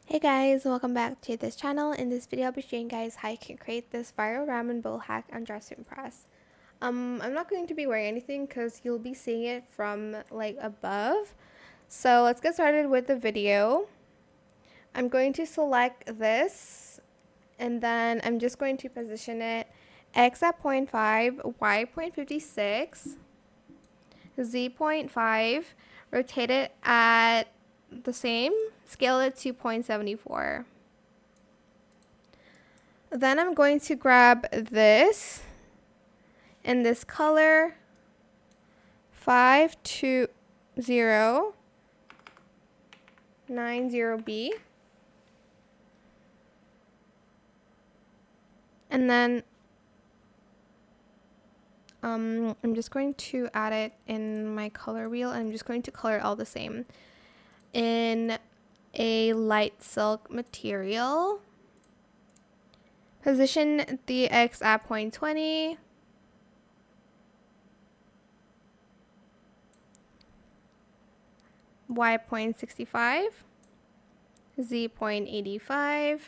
Hey guys, welcome back to this channel. In this video, I'll be showing you guys how you can create this viral ramen bowl hack on Dress to Impress. I'm not going to be wearing anything because you'll be seeing it from like above. So let's get started with the video. I'm going to select this and then I'm just going to position it X at 0.5, Y 0.56, Z 0.5, rotate it at the same, scale it to 0.74. Then I'm going to grab this in this color 52090B, and then I'm just going to add it in my color wheel, and I'm just going to color it all the same in a light silk material. Position the X at 0.20. Y 0.65, Z 0.85,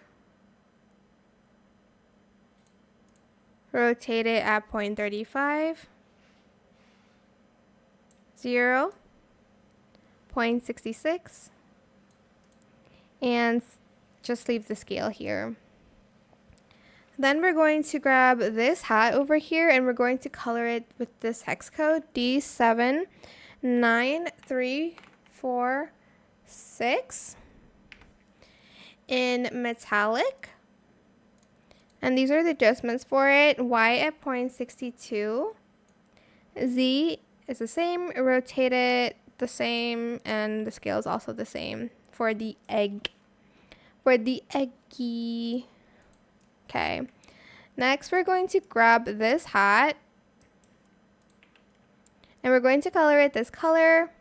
rotate it at 0.35, 0, 0.66, and just leave the scale here. Then we're going to grab this hat over here and we're going to color it with this hex code D79346 in metallic. And these are the adjustments for it. Y at 0.62. Z is the same, rotate it the same, and the scale is also the same for the egg. For the eggy. Okay. Next, we're going to grab this hat. And we're going to color it this color.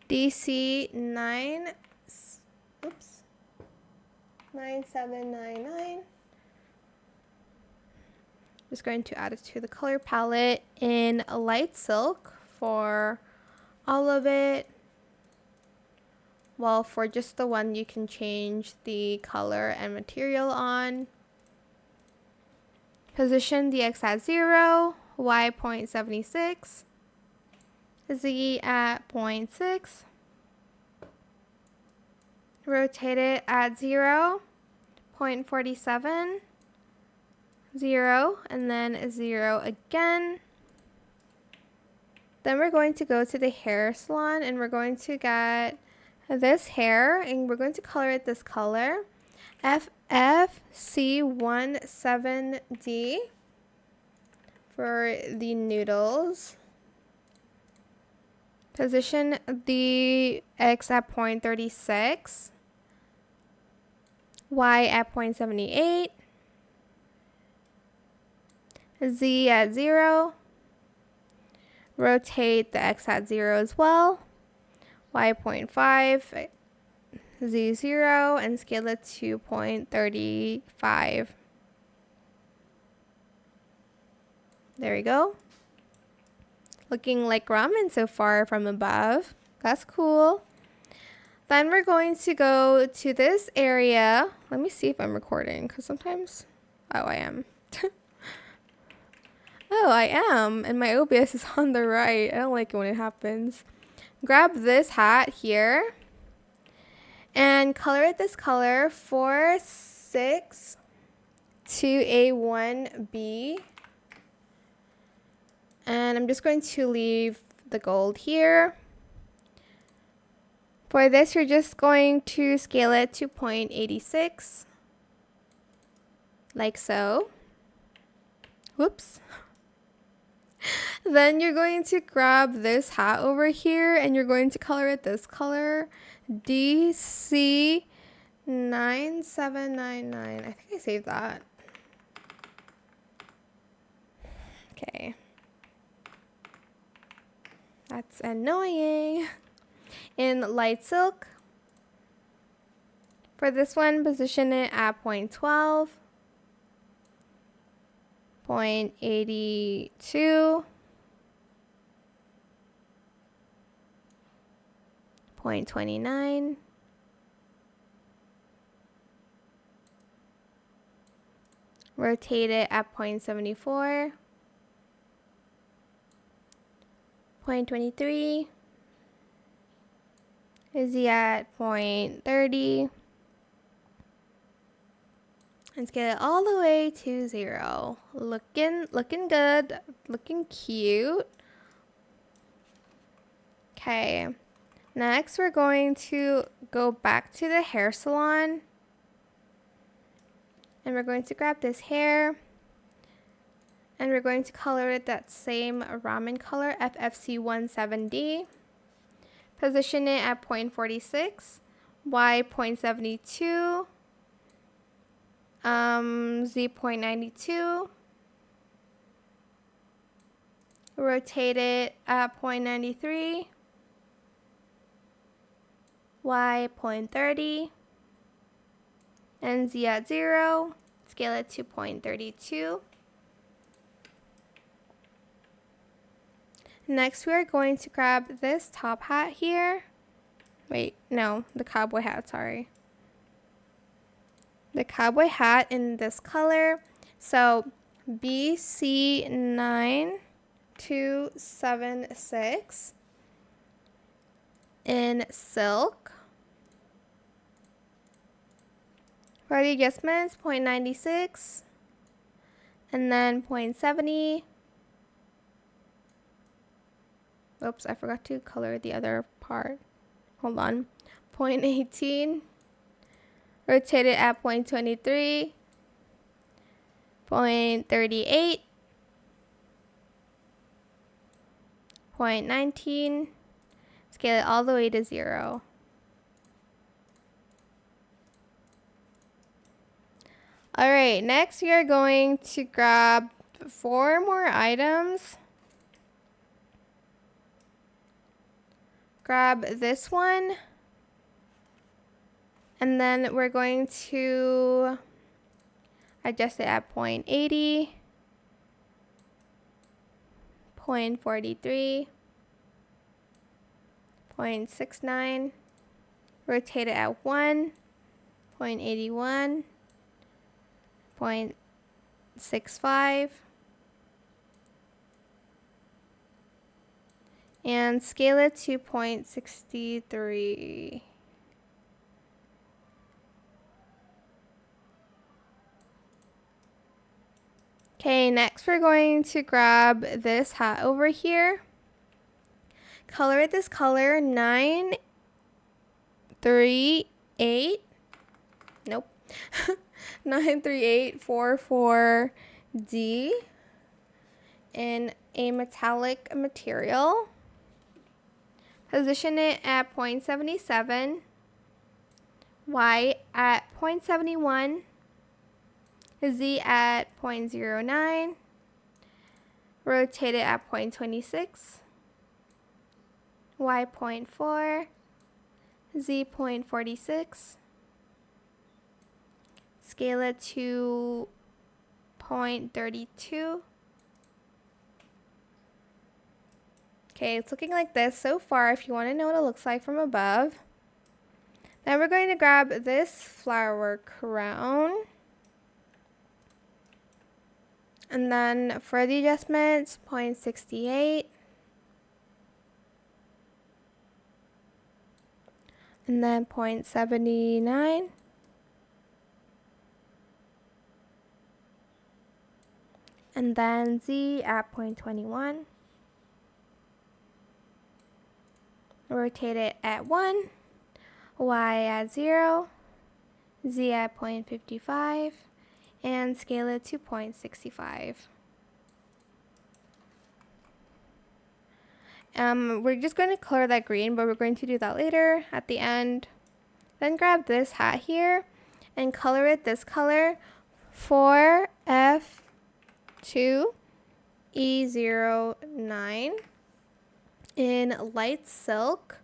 DC 9799. Just going to add it to the color palette in a light silk for all of it. Well, for just the one, you can change the color and material on. Position the X at 0, Y 0.76, Z at 0.6. Rotate it at 0, 0.47, 0, and then 0 again. Then we're going to go to the hair salon and we're going to get this hair and we're going to color it this color FFC17D for the noodles. Position the X at 0.36, Y at 0.78, Z at 0, rotate the X at 0 as well, Y 0.5, Z 0, and scale it to 0.35. There we go. Looking like ramen so far from above. That's cool. Then we're going to go to this area. Let me see if I'm recording, because sometimes... Oh, I am. Oh, I am. And my OBS is on the right. I don't like it when it happens. Grab this hat here. And color it this color 462A1B. And I'm just going to leave the gold here. For this, you're just going to scale it to 0.86. Like so. Whoops. Then you're going to grab this hat over here and you're going to color it this color. DC9799. I think I saved that. Okay. That's annoying. In light silk. For this one, position it at 0.12, 0.82, 0.29. Rotate it at 0.74. 0.23. Z at 0.30. And scale it all the way to 0. Looking good, looking cute. Okay, next we're going to go back to the hair salon. And we're going to grab this hair. And we're going to color it that same ramen color, FFC17D. Position it at 0.46, Y 0.72, Z 0.92. Rotate it at 0.93, Y 0.30, and Z at 0. Scale it to 0.32. Next, we are going to grab this top hat here. Wait, no, the cowboy hat, sorry. The cowboy hat in this color. So, BC9276 in silk. For the adjustments, 0.96 and then 0.70. Oops, I forgot to color the other part. Hold on. 0.18. Rotate it at 0.23. 0.38. 0.19. Scale it all the way to 0. Alright, next we are going to grab 4 more items. Grab this one, and then we're going to adjust it at 0.80, 0.43, 0.69, rotate it at 1, 0.81, 0.65, and scale it to 0.63. Okay, next we're going to grab this hat over here. Color it this color 938. Nope. 93844D in a metallic material. Position it at 0.77, Y at 0.71, Z at 0.09, rotate it at 0.26, Y 0.4, Z 0.46, scale it to 0.32. Okay, it's looking like this so far if you want to know what it looks like from above. Then we're going to grab this flower crown. And then for the adjustments, 0.68. And then 0.79. And then Z at 0.21. Rotate it at 1, Y at 0, Z at 0.55, and scale it to 0.65. We're just going to color that green, but we're going to do that later at the end. Then grab this hat here and color it this color, 4F2E09. In light silk.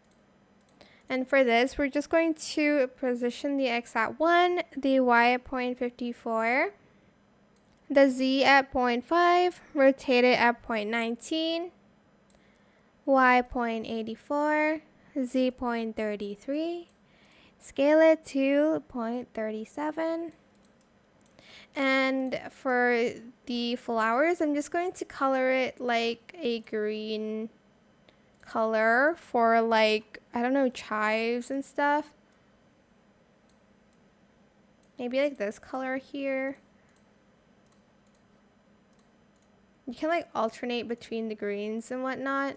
And for this, we're just going to position the X at 1, the Y at 0.54, the Z at 0.5, rotate it at 0.19, Y 0.84, 0.33, scale it to 0.37. And for the flowers, I'm just going to color it like a green color for like, I don't know, chives and stuff. Maybe like this color here. You can like alternate between the greens and whatnot.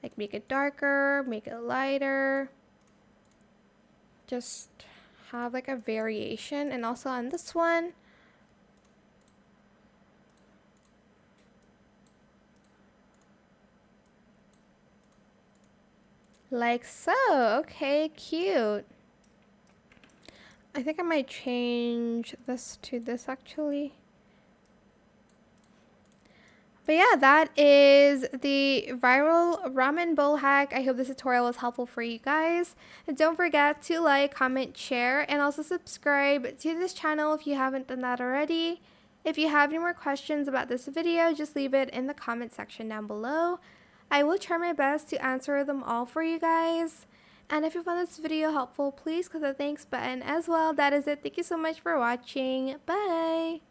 Like make it darker, make it lighter. Just have like a variation. And also on this one, like so. Okay, cute. I think I might change this to this actually. But yeah, that is the viral ramen bowl hack. I hope this tutorial was helpful for you guys. And don't forget to like, comment, share, and also subscribe to this channel if you haven't done that already. If you have any more questions about this video, just leave it in the comment section down below. I will try my best to answer them all for you guys. And if you found this video helpful, please click the thanks button as well. That is it. Thank you so much for watching. Bye!